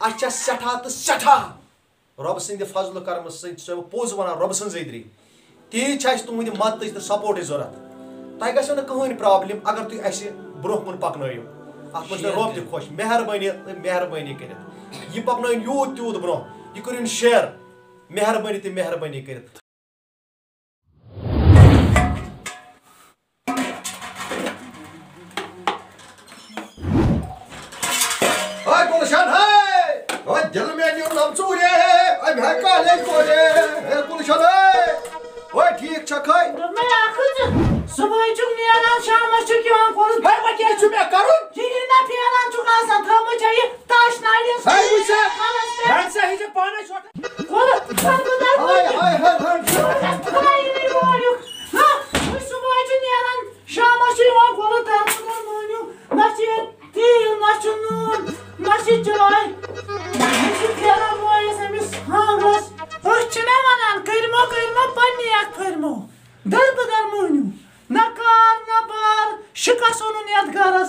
अच्छा सठा तो सठा रब सद फजल कर्म सो पोज वन रब सदरी तीज तुंद मदद तो सपोर्ट जरूरत तह गो ना कहें प्रॉब्लम अगर तुम अस ब्रो कुन पकनो अत मे रब त खुश मेहरबानी कर यह पकन यूत तूत ब्रो यह कर शेयर मेहरबानी कर दिल में नम चूरे गुलशन वो ठीक छे सुबह नीरान शाम मे कर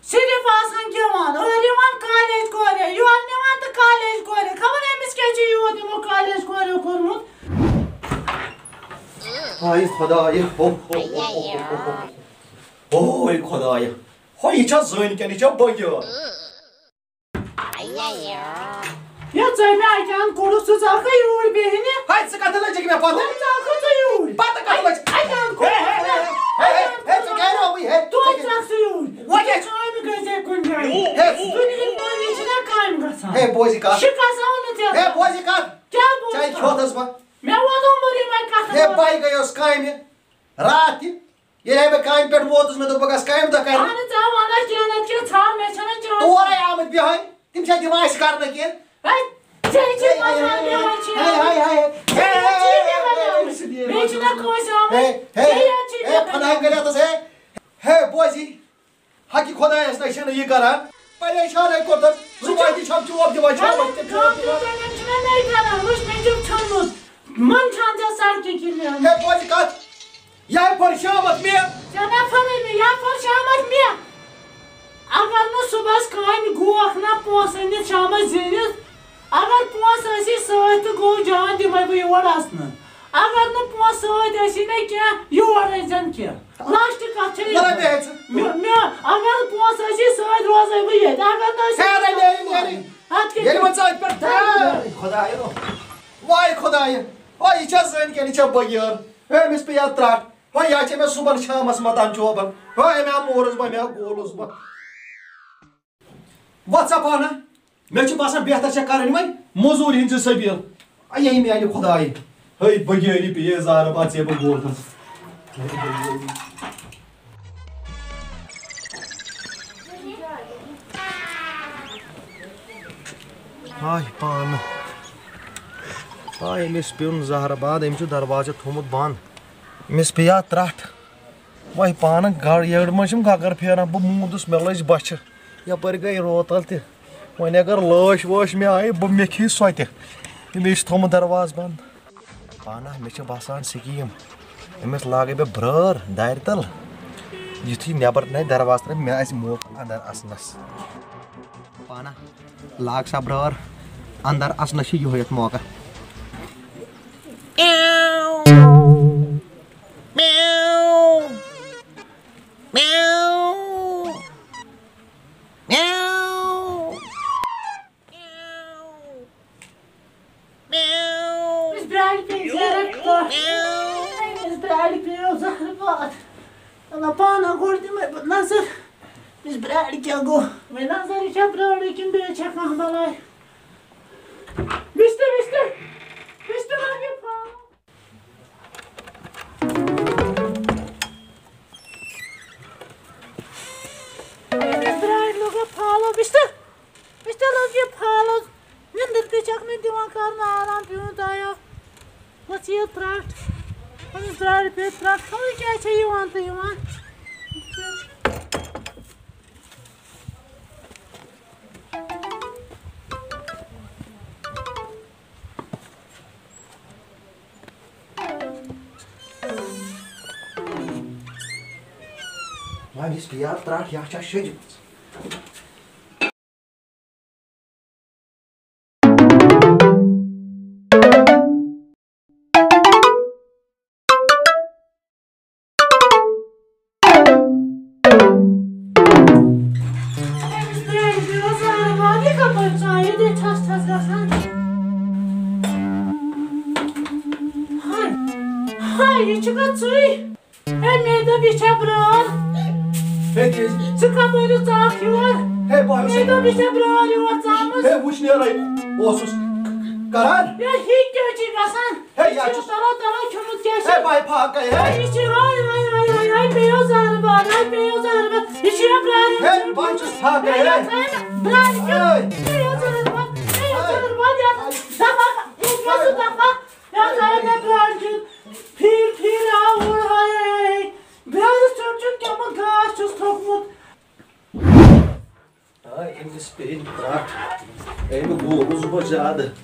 सिर्फ आसान गेवान कॉलेज कोरे योर निवान तो कॉलेज कोरे खबर अमिस क्या योर दिमो कॉलेज कोरे कोरमुत हाय खुदाय ओय खुदाय हो यह जन क्या यह बगो ये जमे आइकान कोरु सुजाक योर बेहने हाय से कत लज मे पता सुजाक योर पता कत लज आइकान को हे तो कह रहा हूं हे तो जाक योर वो क्या चाय में गए कुन जाए दुनिया में नीचे काम गसा हे बोझी का शिका साउन ते हे बोझी का क्या बोल चाय खोदस बा मैं वो तो मरी मैं का हे बाई गयोस काम रात ये बे काम पे वोतस में तो बगस काम द कर आने जा वाला केना के छार में छना चो तोरे आमद बिहाय तिम छ दिमाग करना के हाय जे मसान दे अछि हाय बेचना कोई साम हे फनाई करे तो से हे बोझी हकी खुदा है ना ये करा परेशान है कोत सुबह की छप जवाब दिवा छप नहीं करा मुझ में जो छन मन छान जा सर के लिए हे बोझी का या परशामत में जना फरे में या परशामत में अगर न सुबह कान गोख ना पोसन शाम जिन अगर पोस ऐसी सत गो जान दिमै बह योर आसन अगर न पोस सत ऐसी न क्या योर जन क्या लास्ट कथ मे अगर पोस ऐसी सत रोज बह ये अगर न सारे ले ये मत सत पर खुदाय वाय खुदाय ओ ये जन के नीचे बगियर हे मिस पे याद त्राट हो या मे सुबह शाम मतन चोबन हो मे मोरस बा मे गोलस बा व्हाट्सएप आना मे बसान बेहतर से कर मजूर हिंद सबील यही मे खुदाय है बगेरी पे जार बात से गोल हाय पान हाय मिस पिन जहराबाद अम दरवाजा थोमुत बंद मिस पे याद त्रट वह पान ये मम गगर फेरान बह मूदस मे लज बच यपर गई रोतल त वन अगर लाश वाश मे आई मे खी सो मे थोमुत दरवाज बंद पाना मे बसान स्कीम अमिस लागे बे ब्रर दार तल युथी नबर न दरवाज तर मे मौका अंदर असनस पाना लाग सा ब्रर अंदर असनस यो मौका पाना गोड़ नजर इस ब्राड क्या गो मैं नजर इच्छा ब्राड किन बे अच्छा कहाँ बलाय बिस्ते लगे ब्राड लोग फालो बिस्ते लगे फालो निंदर ते चक में दिमाग करना आराम पियूं ताया बस ये त्राट हम ब्राड पे त्राट खाली क्या चाहिए वहाँ तो युवान Lan biz bir yer tıraş yaşa şöyle. Kapı sayede tas tas yasan. Hay çıkatı. Meyda bir çabrar. Peki. Çıka böyle takıyor. Hey boy. Meyda bir çabrar yuvartamız. Hey vuş ne arayın? Olsus. Karan. Ya hiç göçük asan. Hey ya. Dara kömür geçin. Hey bay pakay hey. İçi hay beyaz araba. Hay beyaz araba. İçi yaprar. Hey bançız pakay hey. Bırak. Beyaz araba. Beyaz araba ya. Dafa. İlkası dafa. Ya sana bırak. Pir avur hay. Biraz çocuk ama kaçız tokmut. Ay emis beyin bırak. Eymi boğuz bacadı.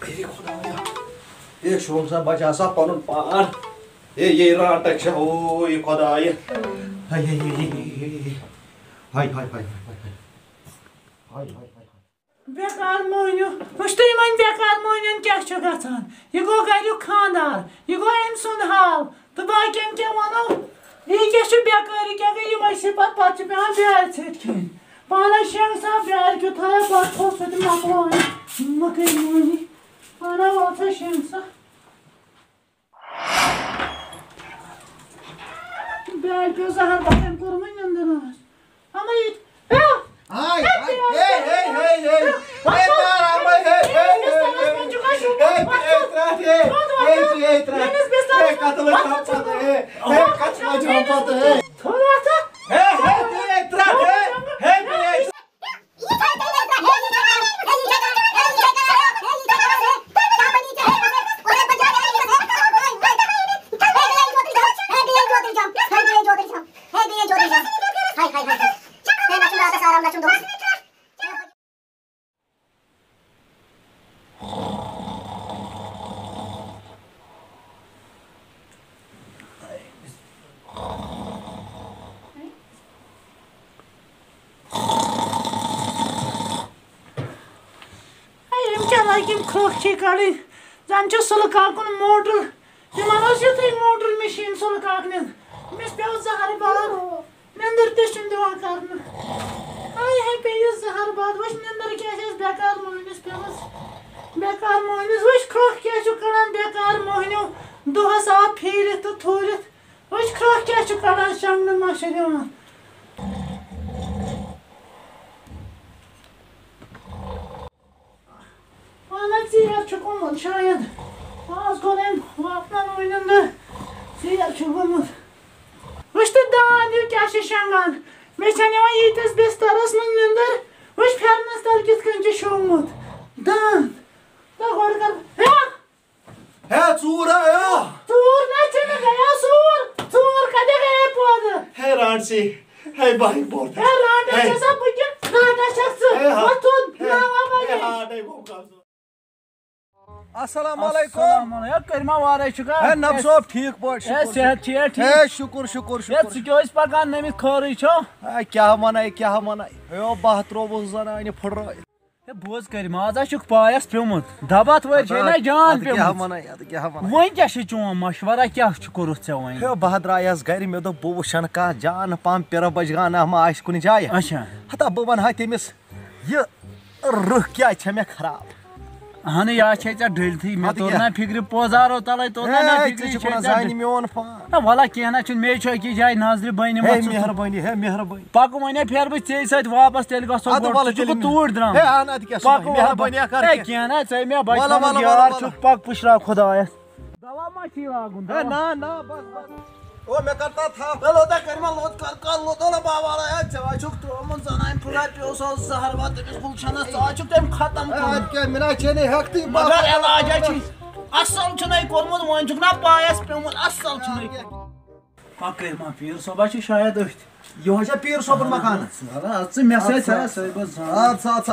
Ey Khudaya. Ey şolsa bacasa panun par. Ey ratak şa oy Khudaya. Hay. Hay. Bekar moynu. Puştayman bekar moynun geçecek atan. Yigo gayrı kandar. Yigo emsun hal. Tıbakem kemano. İyi geçip bekarı kege yumay sipat patı ben bir etkin. Bana şansa bir kötüye bak olsadım yapmayı. Bakayım moynu. Bana olsa şansa. Belki zahar bakayım kurumun yandılar. Ama hiç. Hey. Hey katılık kapadı hey. Hey kaçmacı kapadı hey. Tuvalete. Hey trak hey. Hey. Kim krok çıkarı. Zamçı sılık akın mordur. Dimanos yatay mordur meşin sılık akın. Mes beyaz zahar bağır. Nendir düşündü vakarını. Ay beyaz zahar bağır. Hoş nendir geçeceğiz bekar moynuz beyaz. Bekar moynuz. Hoş krok geçu kalan bekar moynu. Duha saat peyret tuturet. Hoş krok geçu kalan şamlı maşeri var. Bana ziyaret çok olmadı şayet. Az golem vaktan oyununda ziyaret çok olmadı. İşte daha ne gerçekten. Mesela yiğitiz biz tarasının yündür. Hoş pernaslar gitkince şu umut. Dan. Da korkar. Hey çura ya. Tur ne çene ya sur. Tur kadar yapıyordu. Hey Ransi. Hey bay borda. Hey randa çasa bugün. Randa çası. Atun. Hey ha ne kokası. Assalamu alaikum. Assalamu alaikum. Karma varay çıkar. Hey nabsob ठीक boş. Sehat ठीक. Hey şükür. Ya sıkıyoruz bakan nemiz karı ço. Ha kya manay. Yo bahtro bozdan aynı fırra. Ya boz karma aza çık payas piyomut. Dabat var şeyler can piyomut. Kya manay. Vay kaşı ço maşvara kya çıkıyoruz çavayın. Yo bahadrayas gari me do bu şanka can pam pera bajgana ma aş kuni jaya. Aşa. Hatta bu ban hatemis. Ye ruh kya çeme kharab. Hani ya çeçe döltü me torna fikri pozaro talay torna na fikri çeçe zayni miyon fa. Ha valla kena çün me çöki jay nazri bayni Hey mehrabani. Pak mine pher bu çey sayt vapas tel ga so bor çu tur dram. Hey ana dik ya mehrabani kar. Hey kena çey me başkan yar çuk pak puşra खुदाया. दवा माची लागून. ना बस. O me karta tha. Lo da karma lot kar lo da baba ya çava çok tu aman zanayım purat yosa zahar vat biz bulşana saçıp dem khatam konu. Evet ke mina çeni hakti magar elaja çi. Asal çunay kormud moncukna payas pemut asal çunay. Bakayım ma pir sobaşı şayet öht. Yoja pir sobur makanı. Ara atsı mesaj ha söybaz.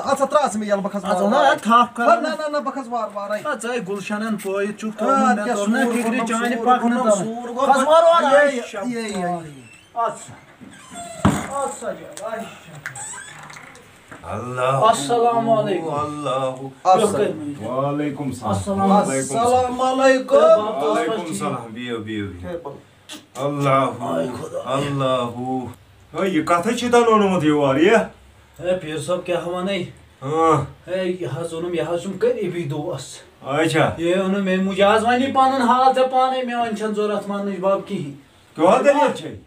At tras mi yal bakas var. Azona tahkar. Na bakas var ay. Atay gulşanın poyu çuk torun ben torna fikri cani pakını da. Kaz var ay. At. Ay. Allah. Assalamu alaikum. Allahu. Ve alaikum salam. Assalamu alaikum. Alaikum salam. Biyo. Allahu. Allahu. Ay katı çıdan onu mu diyor var ya? है पीर साहब क्या वने है यह ओनम यह करीबी दोस्त अच्छा ये ओन मे मुझे आज वनी पन हाल थे पाने मे वन जरूरत मान बाब कहीं क्या दलील छे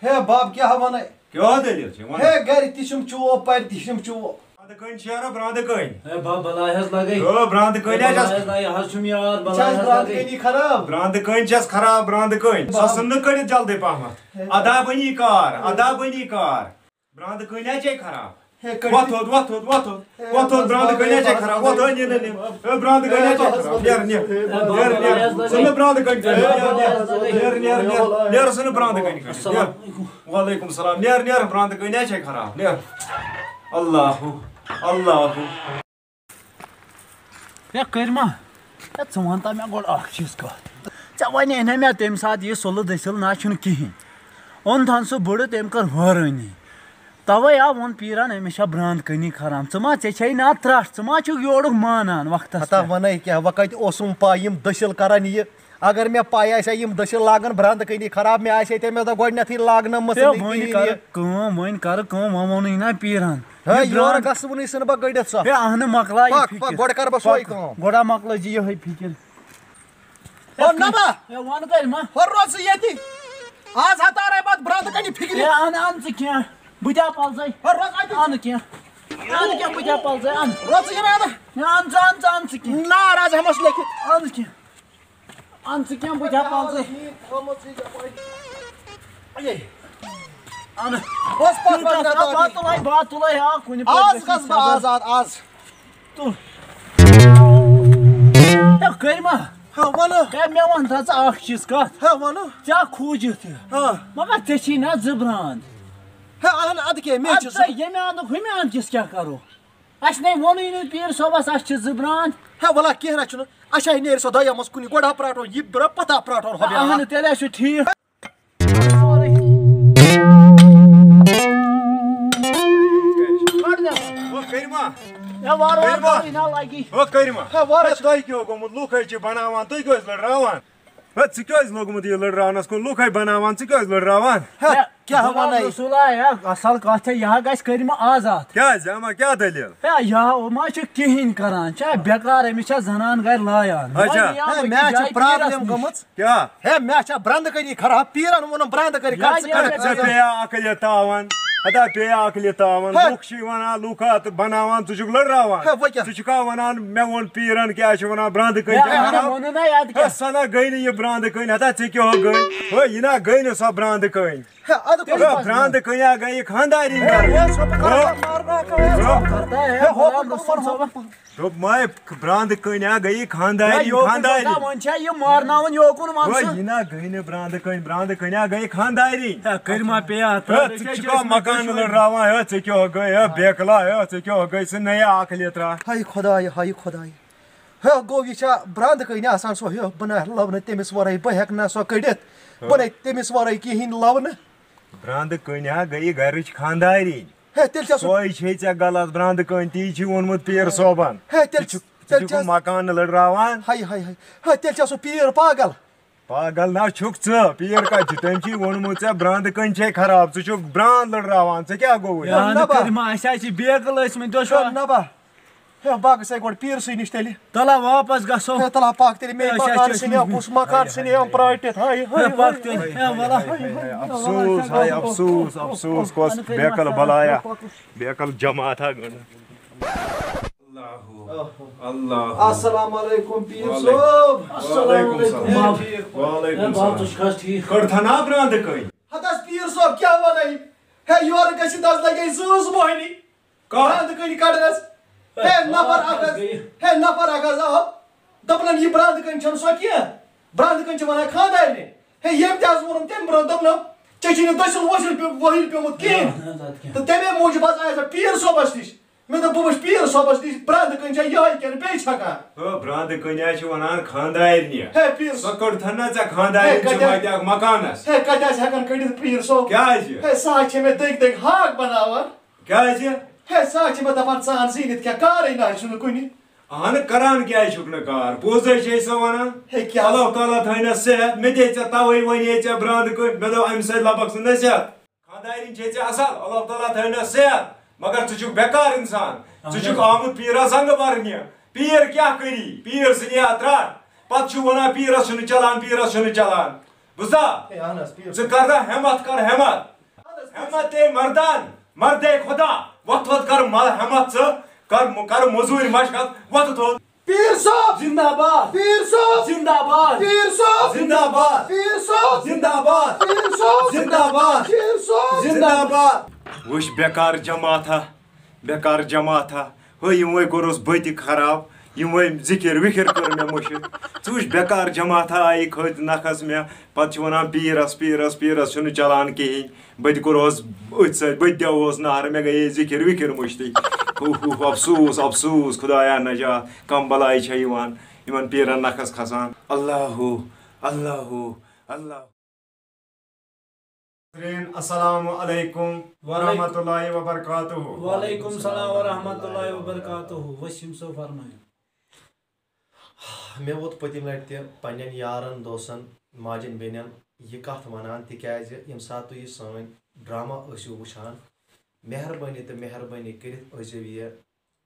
हे बाब क्या वने क्या दलील छे हे गर तिशम चो पर तिशम चो ब्रांद कन शहर ब्रांद कन है बाब बला हस लगे ओ ब्रांद कन हस हस छुम यार बला हस ब्रांद लगे कनी खराब ब्रांद कन छस खराब ब्रांद कन ससन न कड़ जल्दी पहमत अदा बनी कार ब्रांद कन छे खराब What brand कन्या खराब what ने brand कन्या खराब नेर सुन brand कन्या नेर सुन brand कन्या वालेकुम सलाम नेर brand कन्या खराब नेर अल्लाह या करमा या चवनता मे गोड अख चीज का चा वने न मे तम साथ ये सोल दसिल ना छुन कहीं ओन थान सो बड़ तम कर हरानी तवे आ वन पीरान हमेशा ब्रांद कनी खराम चमा चे ना त्रट चमा छु योड़ मानान वक्त हता वने क्या वकत ओसुम पायम दशल करन ये अगर मे पाय आसे यम दशल लागन ब्रांद कनी खराब मे आसे ते मे द गोडनथि लागन मसल वन कर वोन ना पीरान हे योर गसवन सन ब गडत स हे आहन मकला गोड कर ब सोय काम गोडा मकला जी ये फिकर ओ नमा हे वन कर मा हर रोज यति आज हता रे बात ब्रांद कनी फिक्र हे आन से क्या बुझा पाल जाय हर रोज आन क्या बुझा पाल जाय आन रोज ये आन से क्या नाराज हमस लेके आन से क्या बुझा पाल जाय आन बस बात तुलाई आ कुनी आज कस आजाद आज तू या करमा हां वनो क्या मे वन था अख चीज का हां वनो क्या खोजित हां मगर ते ना जब्रान है अहन अद के मे छ ये मे आन हुमे आन किस क्या करो अस नहीं वोन इन पीर सोबस अस जब्रान है वला केहरा छ अच्छा नेर सो दया मस कुनी गोडा प्राटो ये ब्र पता प्राटो हबे अहन तेले छ ठीक वो करमा या वार ना लागी वो करमा है वार तोय क्यों गोमुत लुखै छ बनावान तोय क्यों लड़रावान च क्यों लोगमुत ये लड़रावनस को लुखै बनावान च क्यों लड़रावान है क्या वनै रसूला या असल कथ यह गस करमा आजाद क्या जामा क्या दलील है या मा छ कहिन करान छ बेकार हमें छ जनान घर लायान अच्छा मैं छ प्रॉब्लम गमत क्या है मैं छ ब्रांद कनी खराब पीरन वन ब्रांद करी च पेया अकल तावन अदा पेया अकल तावन लुक छ वना लुकात बनावान च जुग लड़रावान च का वनान मे वन पीरन क्या छ वना ब्रांद कनी खराब वन ना याद क्या सना गई ये ब्रांद कनी हता च क्यों गई हो इना गई न सब ब्रांद कनी है अद को ब्रांद कनी गई खानदारी करता है हो रसूल तो मैं ब्रांद कन्या गई खानदारी वन छ ये मारनावन योकुन वो मन इना गई ने ब्रांद कन्या गई खानदारी करमा पेया चिका मकान लड़रावा है च क्यों गई है बेकला है च क्यों गई से नया आखले त्रा हाय खुदाय है गो ये छ ब्रांद कनी आसान सो है बना लवन तेमिस वरै ब हेक ना सो कडित बने तेमिस वरै की हिन लवन ब्रांद कन्या गई घरच खानदारी है तेल छ सोई छे गलत ब्रांद कन ती छी वनमुत पीर सोबन है तेल छ मकान लड़रावान हाय है तेल छ सो पीर पागल ना छुक च पीर का तम छी वनमुत छ ब्रांद कन छे खराब च छु ब्रांद लड़रावान च क्या गो यान करमा ऐसा छी बेगल इस में दोशो नबा है बाग से गोड पीर से निष्टली तला वापस गसो है तला पाक तेरी मे मकान से ने कुछ मकान से ने हम प्राइवेट हाय पाक ते है वाला अफसोस कोस बेकल बलाया बेकल जमा था अल्लाह अस्सलाम वालेकुम पीर साहब वालेकुम सलाम वालेकुम बात तो सलाम ठीक करथना ब्रांद कई हदस पीर साहब क्या वनै है योर गसी दस लगे सूस मोहिनी ब्रांद कनी काडनस है नफर अगज आओ दपन ये ब्रांद कन छन सो किया ब्रांद कन छ वना खानदार ने है ये त्यास वरम तेम ब्रो दपन चचिन दसल वहिल पेमुत के तो तेमे मौज बस आया पीर सोबस निश मैं तो बस पीर सोबस निश ब्रांद कन छ यही के बे छका ओ ब्रांद कन्या छ वनान खानदार ने है पीर सकड़ थना च खानदार छ मात्या मकानस है कटास हकन कडित पीर सो क्या है है साच में देख हाक बनावर क्या है है साच में दपन सान सीनित क्या कार ना सुन कुनी अहन करान क्या शुक्न कार पोजे छे सो वना है क्या अल्लाह ताला थैना से मे दे च तवई वनी च ब्रांद को मे दो अम से लबक सुन से खानदारी छे च असल अल्लाह ताला थैना से मगर छु बेकार इंसान छु आमुत पीरा संग भरने पीर क्या करी पीर सनी त्राट पत छु वना पीरस छु चलान बुझा ज कर हिम्मत ए मर्दान मर्दे खुदा वत कर हिम्मत ज कर मजूरी मशकत वत थो पीर साहब जिंदाबाद पीर साहब जिंदाबाद पीर साहब जिंदाबाद पीर साहब जिंदाबाद पीर साहब जिंदाबाद पीर साहब जिंदाबाद वुश बेकार जमात हो यमो कोरस बति खराब यमो जिकिर विकिर कर मे मुशिद वुश बेकार जमात आई खत नखस मे पत वनान पीरस छु चलान कहीं बत कोरस बत देवस नार मे गई जिकिर विकिर मुश्ती अफसूस खुदाया नजात कम बलाई छ यमन पीरन नखस खसान अल्लाहु अल्लाहु अल्लाह। अस्सलामु अलैकुम वरहमतुल्लाहि वबरकातुहू। वालेकुम सलाम वरहमतुल्लाहि वबरकातुहू। वसीम सो फरमायो। मे वोत पतिम लट ते पन्नन यारन दोस्तन माजन बेनन यह कथ वनान तिकाज यम सात तुम सन ड्रामा वुचान मेहरबानी करित ओजो यह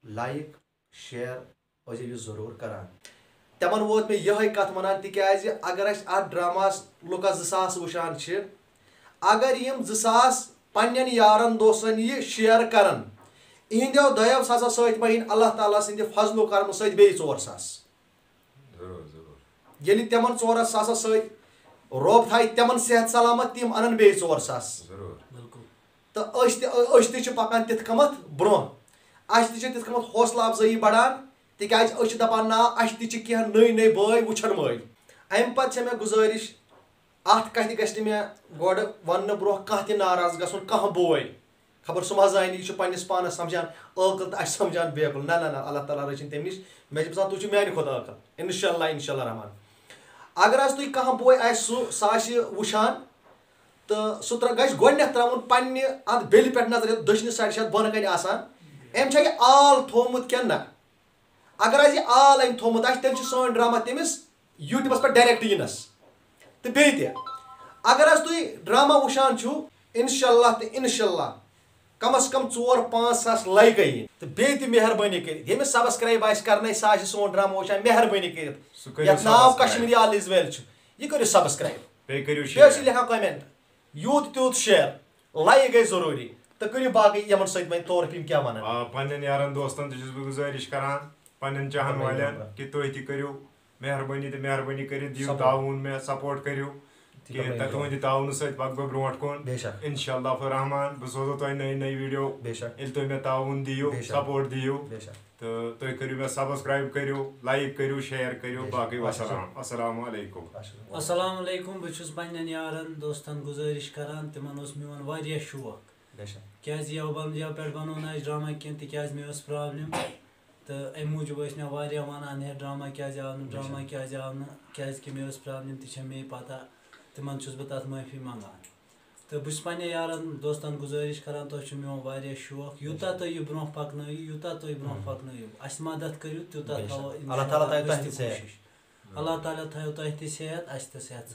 लाइक शेयर ओजो यह जरूर करान तमन वोत मे यह कथ वनान तिकाज अगर अस ड्रामास लुका 2000 वुचान अगर यम 2000 पन्नन यारन दोस्तन यह शेयर करन इहंदो दयव सासा सत महीन अल्लाह ताला सिंद फजलो करम सत बे 400 यदि तमन 400 सत रोब थाय तमन सेहत सलामत तिम अनन बे 400 तो अस पकान तिथ कमत ब्रो अस तिथ कमत हौसला अफजाई बढ़ान तिकाज अस दपान ना अस कह नई बय वुचन मल अम पे मे गुजारिश अत कथ गि मे गोड वन ब्रो कह नाराज गन कह बोय खबर सह जान यह पन्नस पानस समझान अकल तो अस समझान बेअकल ना अल्लाह ताला रचिन तम नश मे बसान तुम मानि खुद अकल इंशाल्लाह रहमान अगर तुम कह बोय सह वुचान तो सह गि त्रावन पन्ने अत बेल पे नजर दशन साइड बन कन आम आल थोमुत क्या ना अगर यह आल अम थोमुत तेल सन ड्रामा तमिस यूट्यूबस पे डायरेक्ट यिनस तो बे अगर तुम ड्रामा वुचान इंशाल्लाह कम अज कम 4-5 सास लाइक यी तो बे मेहरबानी कर सब्सक्राइब कर सोन ड्रामा वुचान मेहरबानी कर नाव कश्मीरी आल इजवेल यह करो सब्सक्राइब लिखा कमेंट यूत त्यूत शेयर लाइक गई जरूरी तो करो बाकी यमन सत तौर फिम क्या वन पन्न यारन दोस्तन बह गुजारिश करान पन्न चाहन वालन कि तुम तु करो मेहरबानी कर दियो ताउन में सपोर्ट करो तुंद ताउन सत पक बह ब्रोट कुन इंशाल्लाह रहमान बह सोजो तुम नई वीडियो तुम मे ताउन दियो सपोर्ट दियो तो तुम करो मे सब्सक्राइब करो लाइक करो शेयर करो बाकी वसलाम अस्सलामु अलैकुम। अस्सलामु अलैकुम बस पन्न यारन दोस्तन गुजारिश करान तिमन मोन वारिया शौक क्या यह पे बनो ना ड्रामा कह तिकाज मे प्रॉब्लम तो अम मूजूब मे वारिया वनान है ड्रामा क्या आव क्या मे प्रॉब्लम तो मे पता तिमन बह तथ माफी मंगान तो बस पन्ने यारन दोस्तन गुजारिश करान तुम मोन वारिया शौक यूता तुम यह ब्रोह पकन अस मदद करो तूता अल्लाह ताला थो तुम सेहत अस तो सेहत।